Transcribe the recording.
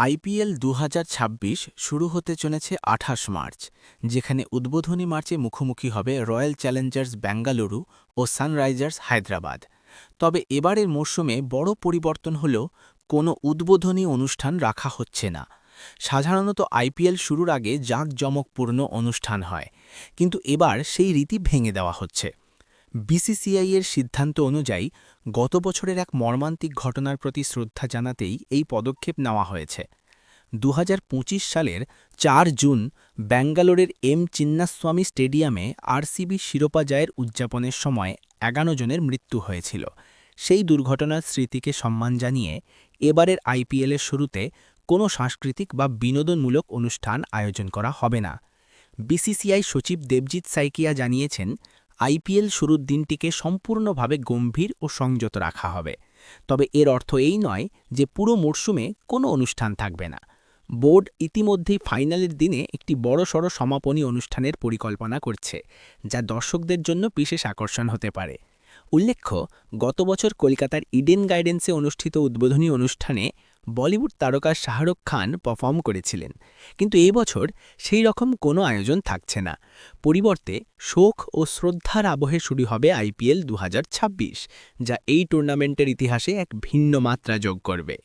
IPL ২০২৬ শুরু হতে চলেছে ২৮ মার্চ, যেখানে উদ্বোধনী ম্যাচে মুখোমুখি হবে রয়্যাল চ্যালেঞ্জার্স বেঙ্গালুরু ও সানরাইজার্স হায়দ্রাবাদ। তবে এবারের মরশুমে বড় পরিবর্তন হল কোনো উদ্বোধনী অনুষ্ঠান রাখা হচ্ছে না। সাধারণত আইপিএল শুরুর আগে জাঁকজমকপূর্ণ অনুষ্ঠান হয়, কিন্তু এবার সেই রীতি ভেঙে দেওয়া হচ্ছে। বিসিসিআই-এর সিদ্ধান্ত অনুযায়ী গত বছরের এক মর্মান্তিক ঘটনার প্রতি শ্রদ্ধা জানাতেই এই পদক্ষেপ নেওয়া হয়েছে। ২০২৫ সালের ৪ জুন ব্যাঙ্গালোরের চিন্নাস্বামী স্টেডিয়ামে আরসিবি শিরোপা জয়ের উদযাপনের সময় ১১ জনের মৃত্যু হয়েছিল। সেই দুর্ঘটনার স্মৃতিকে সম্মান জানিয়ে এবারের আইপিএলের শুরুতে কোনো সাংস্কৃতিক বা বিনোদনমূলক অনুষ্ঠান আয়োজন করা হবে না। বিসিসিআই সচিব দেবজিৎ সাইকিয়া জানিয়েছেন, আইপিএল শুরুর দিনটিকে সম্পূর্ণভাবে গম্ভীর ও সংযত রাখা হবে। তবে এর অর্থ এই নয় যে পুরো মরশুমে কোনো অনুষ্ঠান থাকবে না। বোর্ড ইতিমধ্যেই ফাইনালের দিনে একটি বড়সড় সমাপনী অনুষ্ঠানের পরিকল্পনা করছে, যা দর্শকদের জন্য বিশেষ আকর্ষণ হতে পারে। উল্লেখ্য, গত বছর কলকাতার ইডেন গার্ডেন্সে অনুষ্ঠিত উদ্বোধনী অনুষ্ঠানে বলিউড তারকা শাহরুখ খান পারফর্ম করেছিলেন, কিন্তু এই বছর সেই রকম কোনো আয়োজন থাকছে না। পরিবর্তে শোক ও শ্রদ্ধার আবহে শুরু হবে আইপিএল ২০২৬, যা এই টুর্নামেন্টের ইতিহাসে এক ভিন্ন মাত্রা যোগ করবে।